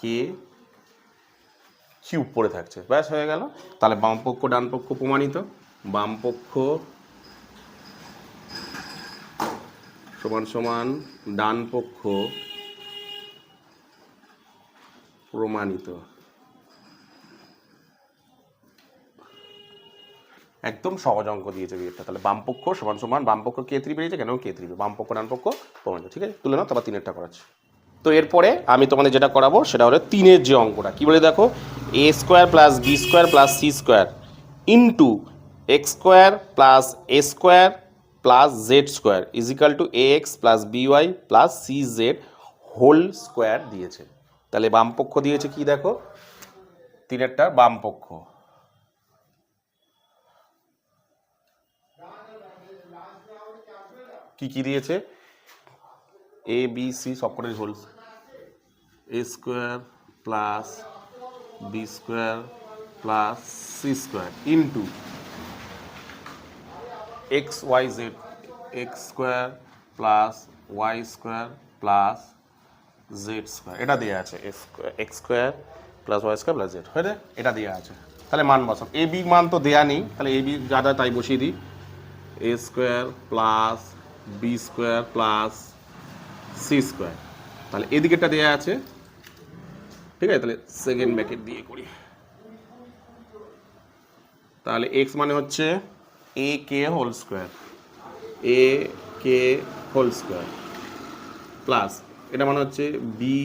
কে কিউব পড়ে থাকছে, ব্যাস হয়ে গেল। তাহলে বাম পক্ষ ডান পক্ষ প্রমাণিত, বাম পক্ষ সমান সমান ডান পক্ষ প্রমাণিত। একদম সহজ অঙ্ক দিয়েছে বিয়েরটা। তাহলে বাম পক্ষ সমান সমান বাম পক্ষ কে থ্রি বেরিয়েছে, কেন কে থ্রি, বাম পক্ষ ডান পক্ষ প্রমাণিত। ঠিক আছে, তুলে নাও, তারপর 3-এরটা করাচ্ছি। তো এরপরে আমি তোমাদের যেটা করাবো সেটা হলো 3-এর যে অঙ্কটা, কি বলে দেখো A square plus B square plus C square into X square plus A square plus Z square is equal to A X plus B Y plus C Z whole square দিয়েছে। তাহলে বাম পক্ষ দিয়েছে কি দেখো, তিনেরটার বাম পক্ষ কি কি দিয়েছে, এ বি সি সবকটাই whole, A square plus B square plus C square into X Y Z, X square plus Y square plus Z square, এটা দেওয়া আছে X square plus Y square plus Z, হয়ে এটা দেওয়া আছে। তাহলে মান বসাও, এ বি মান তো দেওয়া নেই, তাহলে এ বি যা তাই বসিয়ে দিই, A square plus B square plus C square, তাহলে এদিকেটা দেওয়া আছে, ঠিক আছে। তাহলে সেকেন্ড ব্র্যাকেট দিয়ে করি, তাহলে এক্স মানে হচ্ছে A K whole square, A K whole square plus এটা মানে হচ্ছে B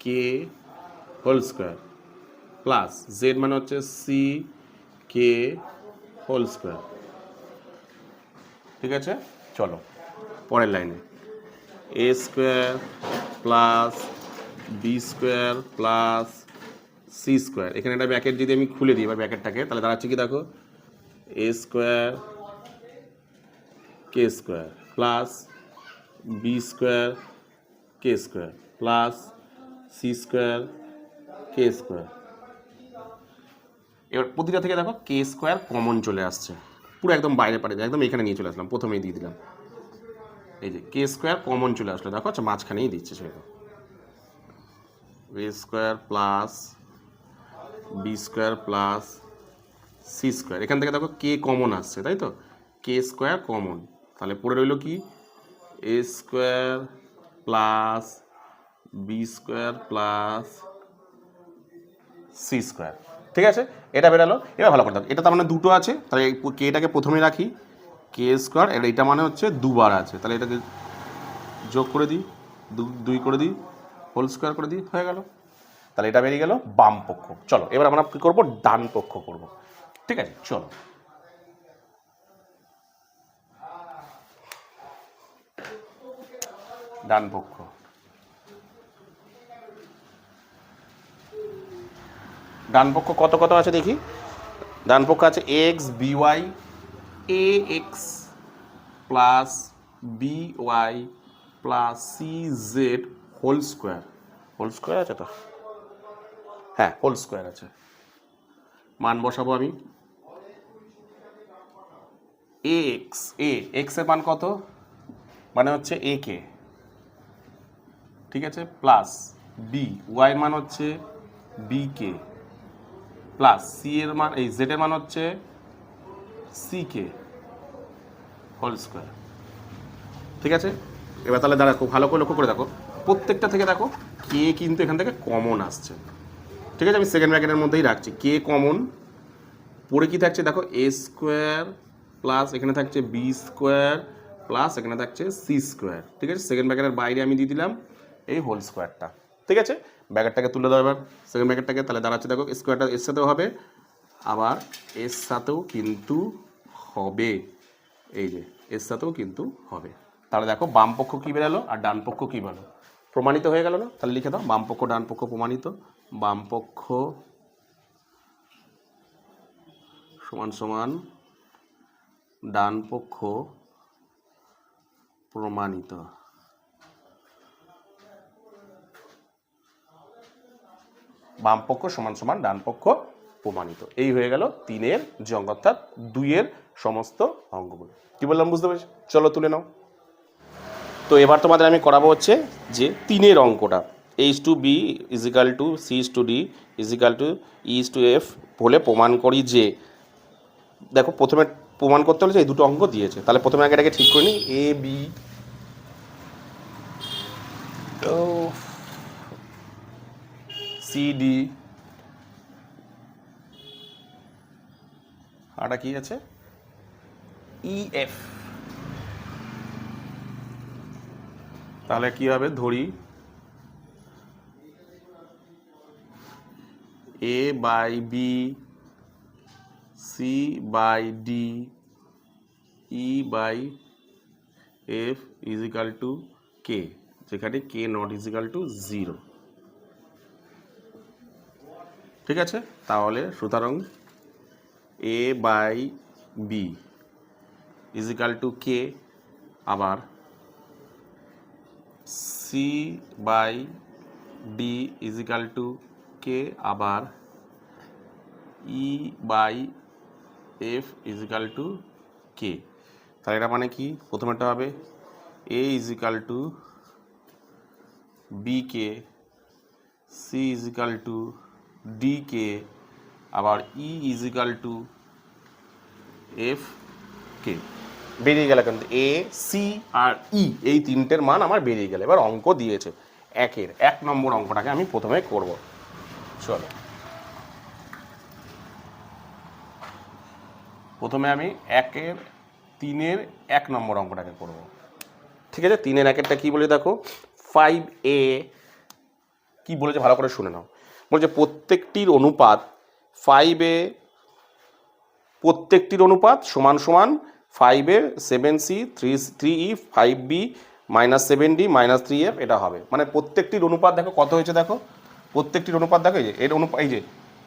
K whole square plus Z মানে হচ্ছে সি কে হোল স্কোয়ার, ঠিক আছে। চলো পরের লাইনে, A square plus B square plus C square, এখানে একটা ব্র্যাকেট যদি আমি খুলে দিই এবার ব্র্যাকেটটাকে, তাহলে দাঁড়াচ্ছে কি দেখো, A square K square plus B square K square plus C square K square. এবার প্রতিটা থেকে দেখো কে স্কোয়ার কমন চলে আসছে, পুরো একদম বাইরে পারে একদম এখানে নিয়ে চলে আসলাম, প্রথমেই দিয়ে দিলাম, এই যে কে স্কোয়ার কমন চলে আসলো, দেখো আচ্ছা মাঝখানেই দিচ্ছে, সেটা A square plus B square plus C square, এখান থেকে দেখো কে কমন আসছে, তাই তো, কে স্কোয়ার কমন, তাহলে পড়ে রইল কি A square plus B square plus C square, ঠিক আছে। এটা বেরালো, এবার ভালো করে দেখো, এটা তার মানে দুটো আছে, তাহলে কেটাকে প্রথমে রাখি, কে স্কোয়ার, এটা মানে হচ্ছে দুবার আছে, তাহলে এটাকে যোগ করে দিই, দুই করে দিই, হোল স্কোয়ার করে দিই, হয়ে গেল। তাহলে এটা বেরিয়ে গেল বাম পক্ষ। চলো এবার আমরা কী করবো, ডান পক্ষ করব, ঠিক আছে। চলো ডান পক্ষ, ডান পক্ষ কত কত আছে দেখি, ডান পক্ষ আছে X B Y, A X plus B Y plus C Z whole square, whole square আছে তো, হ্যাঁ হোল স্কোয়ার আছে। মান বসাবো আমি, এ এক্স, এক্স এর মান কত, মানে হচ্ছে এ কে, ঠিক আছে, প্লাস বি ওয়াই মান হচ্ছে বি কে প্লাস সি এর মান, এই জেড এর মান হচ্ছে সি কে হোল স্কোয়ার, ঠিক আছে। এবার তাহলে দাঁড়া, খুব ভালো করে লক্ষ্য করে দেখো, প্রত্যেকটা থেকে দেখো কে কিন্তু এখান থেকে কমন আসছে, ঠিক আছে। আমি সেকেন্ড ব্র্যাকেটের মধ্যেই রাখছি, কে কমন, পরে কি থাকছে দেখো, এ স্কোয়ার প্লাস এখানে থাকছে বি স্কোয়ার প্লাস এখানে থাকছে সি স্কোয়ার, ঠিক আছে। সেকেন্ড ব্র্যাকেটের বাইরে আমি দিয়ে দিলাম এই হোল স্কোয়ারটা, ঠিক আছে। ব্র্যাকেটটাকে তুলে দাও এবার সেকেন্ড ব্র্যাকেটটাকে, তাহলে দাঁড়াচ্ছে দেখো স্কোয়ারটা এর সাথেও হবে, আবার এর সাথেও কিন্তু হবে, এই যে এর সাথেও কিন্তু হবে। তাহলে দেখো বাম পক্ষ কী বেরালো আর ডান পক্ষ কী বেরোলো, প্রমাণিত হয়ে গেল না। তাহলে লিখে দাও, বাম পক্ষ ডান পক্ষ প্রমাণিত, বাম পক্ষ সমান সমান ডান পক্ষ প্রমাণিত, বাম পক্ষ সমান সমান ডান পক্ষ প্রমাণিত। এই হয়ে গেল 3-এর যে অঙ্ক, অর্থাৎ 2-এর সমস্ত অঙ্কগুলো। কি বললাম বুঝতে পেরেছি? চলো তুলে নাও। তো এবার তোমাদের আমি করাবো হচ্ছে যে 3-এর অঙ্কটা, H to B is equal to C is to D is equal to E is to F বলে প্রমাণ করি যে, দেখো প্রথমে প্রমাণ করতে হলে যে এই দুটো অঙ্ক দিয়েছে, তাহলে প্রথমে আগে এটাকে ঠিক করে নিই, এ বি সি ডি, আরটা কি আছে ই এফ, তাহলে কি হবে, ধরি A by B C by D E by F is equal to K, যেখানে K not is equal to 0। ঠিক আছে, তাহলে সুতরাং A by B is equal to K, আবার C by D is equal to K, আবার E by F is equal to K. তাহলে এটা মানে কি, প্রথমেটা হবে A is equal to B K, C is equal to D K, আবার ই is equal to F K. বেরিয়ে গেল কিন্তু এ, সি আর ই, এই তিনটের মান আমার বেরিয়ে গেল। এবার অঙ্ক দিয়েছে একের 1 নম্বর অঙ্কটাকে আমি প্রথমে করব। চলো, প্রথমে আমি 3-এর 1 নম্বর অঙ্কটাকে করব। ঠিক আছে, 3-এর 1-এরটা কি বলে দেখো, 5a কি বলেছে ভালো করে শুনে নাও। বলছে প্রত্যেকটির অনুপাত 5a, প্রত্যেকটির অনুপাত সমান সমান 5a 7c 3e 5b -7d -3f এটা হবে। মানে প্রত্যেকটির অনুপাত দেখো কত হয়েছে, দেখো প্রত্যেকটির অনুপাত দেখো, এই যে এর অনুপাত, এই যে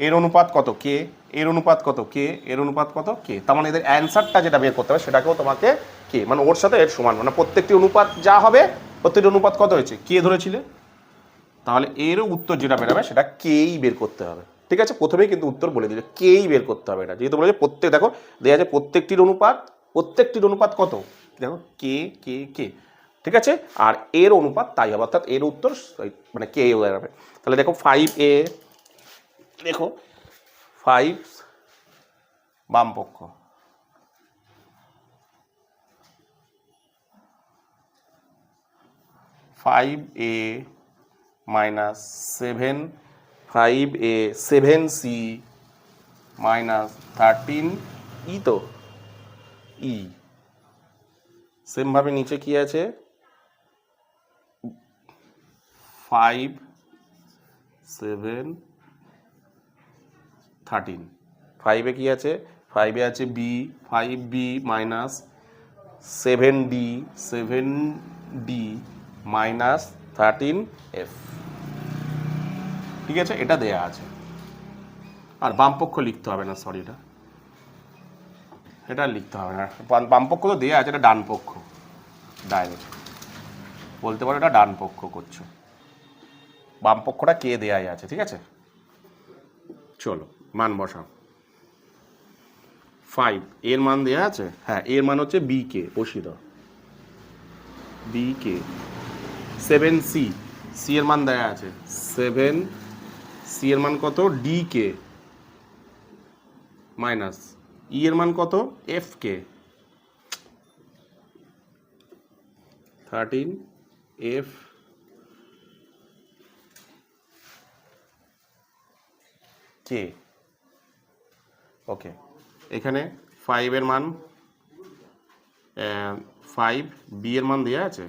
এর অনুপাত কত কে, এর অনুপাত কত কে, এর অনুপাত কত কে। তার মানে এদের অ্যান্সারটা যেটা বের করতে হবে সেটাকেও তোমাকে কে, মানে ওর সাথে এর সমান, মানে প্রত্যেকটি অনুপাত যা হবে, প্রত্যেকটি অনুপাত কত হয়েছে কে ধরেছিলে, তাহলে এরও উত্তর যেটা বেরোবে সেটা কেই বের করতে হবে। ঠিক আছে, প্রথমেই কিন্তু উত্তর বলে দিল, কেই বের করতে হবে এটা, যেহেতু বলেছে প্রত্যেক, দেখো দেওয়া আছে প্রত্যেকটির অনুপাত কত, দেখো কে কে কে। ঠিক আছে, আর এর অনুপাত তাই হবে, অর্থাৎ এর উত্তর মানে কে হয়ে যাবে। তাহলে দেখো 5a, দেখো 5 বাম পক্ষ, 5a -7, 5a 7c -13 ই, তো ই সেমভাবে নিচে কি আছে 5 7 13, 5-এ কি আছে, 5-এ আছে B, 5b -7d 7d -13f। ঠিক আছে, এটা দেয়া আছে। আর বামপক্ষ লিখতে হবে না, সরি, এটা লিখতে হবে না, বামপক্ষ তো দেয়া আছে, এটা ডান পক্ষ, ডাইরেক্ট বলতে পারো এটা ডান পক্ষ করছো, বাম পক্ষটা কে দেয়াই আছে। ঠিক আছে, চলো মান বসাও। 5 এর মান দেয়া আছে, হ্যাঁ এর মান হচ্ছে বি কে, বসিয়ে দাও বি কে। 7c, সি এর মান দেয়া আছে 7, সি এর মান কত ডি কে, মাইনাস ই এর মান কত এফ কে, 13f কে। ওকে, এখানে 5 এর মান 5 বি এর মান দেওয়া আছে,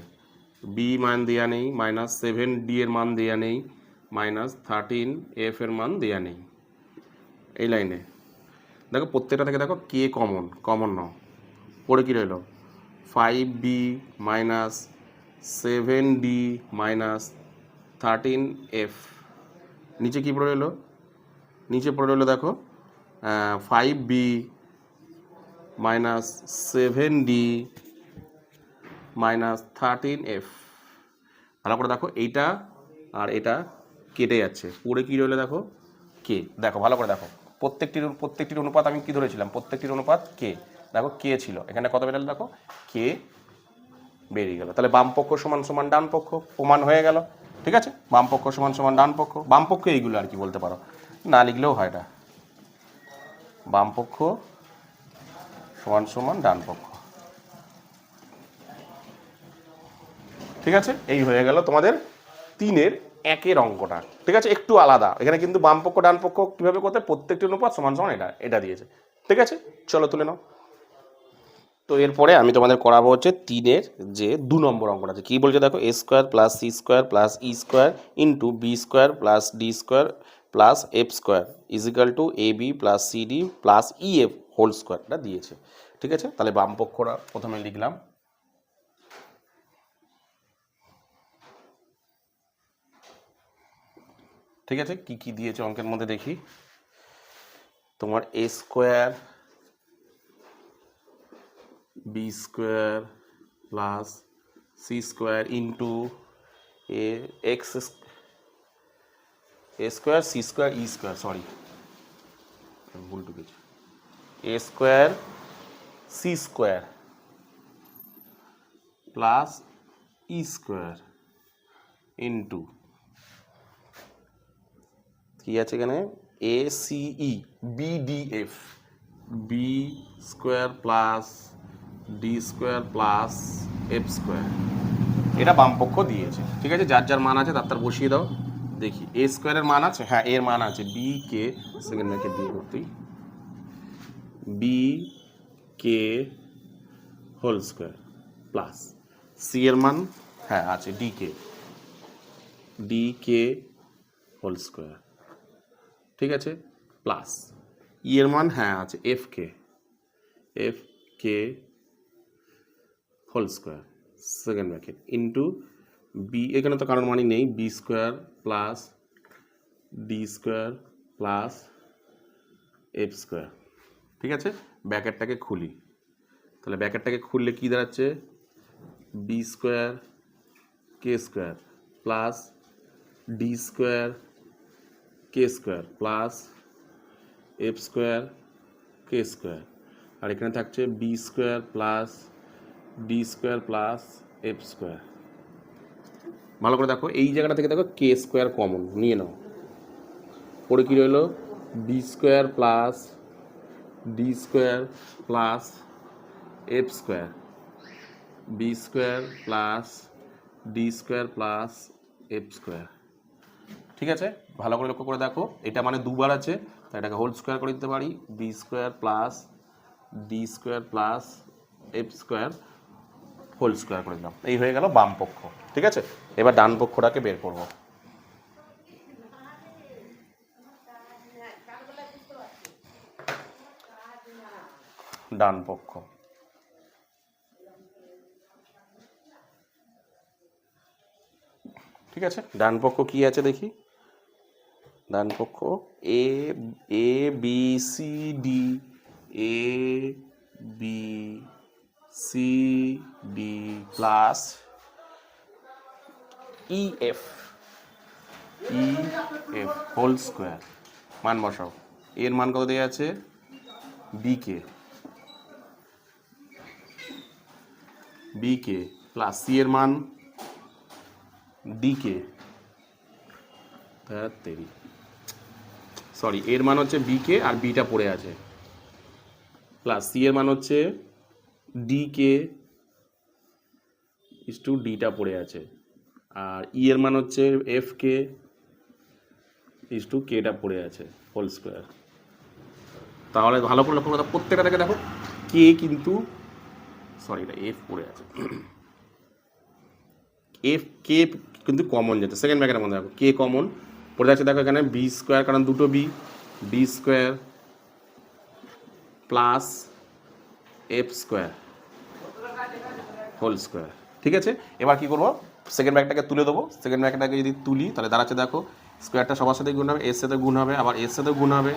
বি মান দেওয়া নেই, -7 ডি এর মান দেওয়া নেই, -13f এর মান দেওয়া নেই। এই লাইনে দেখো প্রত্যেকটা থেকে দেখো কে কমন নাও, পরে কী রইল 5b -7d -13f, নিচে কী পড়ে রইলো, নিচে পড়ে রইলো দেখো 5b -7d -13f। ভালো করে দেখো এইটা আর এটা কেটে যাচ্ছে, পড়ে কী রইলো দেখো কে। দেখো ভালো করে দেখো, প্রত্যেকটির অনুপাত আমি কি ধরেছিলাম, প্রত্যেকটির অনুপাত কে, দেখো কে ছিল, এখানে কত বেরোলো দেখো কে বেরিয়ে গেল। তাহলে বাম পক্ষ সমান সমান ডান পক্ষ প্রমাণ হয়ে গেল। ঠিক আছে, বাম পক্ষ সমান সমান ডান পক্ষ, বাম পক্ষ এইগুলো আর কি বলতে পারো, না লিখলেও হয়, এটা বাম পক্ষ সমান সমান ডান পক্ষ। ঠিক আছে, এই হয়ে গেল তোমাদের 3-এর 1-এর অঙ্কটা। ঠিক আছে, একটু আলাদা, এখানে কিন্তু বাম পক্ষ ডান পক্ষ কীভাবে করতে, প্রত্যেকটি অনুপাত সমান সমান এটা দিয়েছে। ঠিক আছে, চলো তুলে নাও। তো এরপরে আমি তোমাদের করাবো হচ্ছে 3-এর যে 2 নম্বর অঙ্কটা আছে, কী বলছে দেখো, a² + c² + e² * b² + d² + f² = ab + cd + ef² এটা দিয়েছে। ঠিক আছে, তাহলে বাম পক্ষটা প্রথমে লিখলাম, ঠিক আছে, কি কি দিয়েছে অঙ্কের মধ্যে দেখি। তোমার A square B square plus C square into A X A square C square E square, sorry ভুল ঢুকেছে, A square C square plus E square into কি আছে এখানে A C E B D F B square plus D square plus F square. এটা বামপক্ষ দিয়েছে। ঠিক আছে, যার যার মান আছে তার বসিয়ে দাও। দেখি এ স্কোয়ারের মান আছে, হ্যাঁ এর মান আছে বি কে, সেকেন্ড ব্র্যাকেট দিয়ে করতেই B K whole square plus C এর মান হ্যাঁ আছে ডি কে হোল স্কোয়ার। ঠিক আছে, প্লাস ই এর মান হ্যাঁ আছে F K whole square second bracket into B, এখানে তো কারোর মানই নেই, B square plus D square plus F square. ঠিক আছে, ব্র্যাকেটটাকে খুলি, তাহলে ব্র্যাকেটটাকে খুললে কি দাঁড়াচ্ছে B square K square plus D square K square plus F square K square, আর এখানে থাকছে B square plus D square plus F square. ভালো করে দেখো, এই জায়গাটা থেকে দেখো কে স্কোয়ার কমন নিয়ে নাও, পরে কী রইল B square plus D square plus F square, B square plus D square plus F square. ঠিক আছে, ভালো করে লক্ষ্য করে দেখো, এটা মানে দুবার আছে তাই এটাকে হোল স্কোয়ার করে দিতে পারি, B square plus D square plus F square whole square করে দিলাম। এই হয়ে গেল বাম পক্ষ। ঠিক আছে, এবার ডান পক্ষটাকে বের করব। ডান পক্ষ, ঠিক আছে, ডান পক্ষ কি আছে দেখি। ডান পক্ষ A B C D, A B C D plus E F whole square. মান বসাও, এর মান কত দেওয়া আছে বি কে প্লাস সি এর মান ডি কে, সরি এর মান হচ্ছে বি কে আর বিটা পড়ে আছে, প্লাস সি এর মান হচ্ছে ডি কে ইস টু ডিটা পড়ে আছে, আর ই এর মান হচ্ছে এফ কে ইস টু কেটা পড়ে আছে হোল স্কোয়ার। তাহলে ভালো করে লক্ষ্য করো, প্রত্যেকটা থেকে দেখো কে কিন্তু সরি এটা এফ পড়ে আছে, কে কিন্তু কমন যেতে সেকেন্ড ব্র্যাকেটের মধ্যে দেখো কে কমন পড়ে যাচ্ছে। দেখো এখানে বি স্কোয়ার, কারণ দুটো B square plus F square whole square. ঠিক আছে, এবার কি করবো, সেকেন্ড ব্র্যাকেটটাকে তুলে দেবো। সেকেন্ড ব্র্যাকেটটাকে যদি তুলি তাহলে দাঁড়াচ্ছে দেখো স্কোয়ারটা সবার সাথে গুণ হবে, এর সাথে গুণ হবে, আবার এর সাথেও গুণ হবে,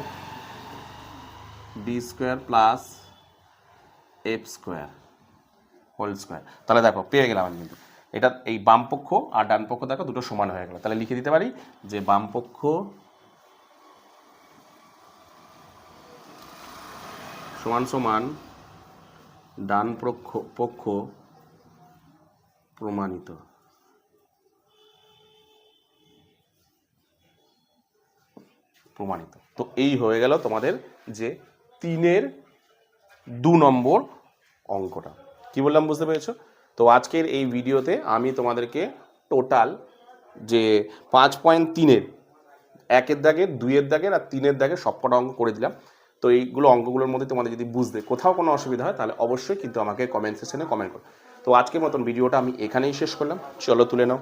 B square plus F square whole square. তাহলে দেখো পেয়ে গেলাম আমি কিন্তু এটা, এই বাম পক্ষ আর ডান পক্ষ দেখো দুটো সমান হয়ে গেল। তাহলে লিখে দিতে পারি যে বাম পক্ষ সমান সমান ডান পক্ষ প্রমাণিত। তো এই হয়ে গেল তোমাদের যে 3-এর 2 নম্বর অঙ্কটা। কি বললাম বুঝতে পেরেছো? তো আজকের এই ভিডিওতে আমি তোমাদেরকে টোটাল যে 5.3-এর 1-এর দাগের, 2-এর দাগের আর 3-এর দাগের সবকটা অঙ্ক করে দিলাম। তো এইগুলো অঙ্কগুলোর মধ্যে তোমাদের যদি বুঝতে কোথাও কোনো অসুবিধা হয় তাহলে অবশ্যই কিন্তু আমাকে কমেন্ট সেকশনে কমেন্ট করো। তো আজকের মতন ভিডিওটা আমি এখানেই শেষ করলাম, চলো তুলে নাও।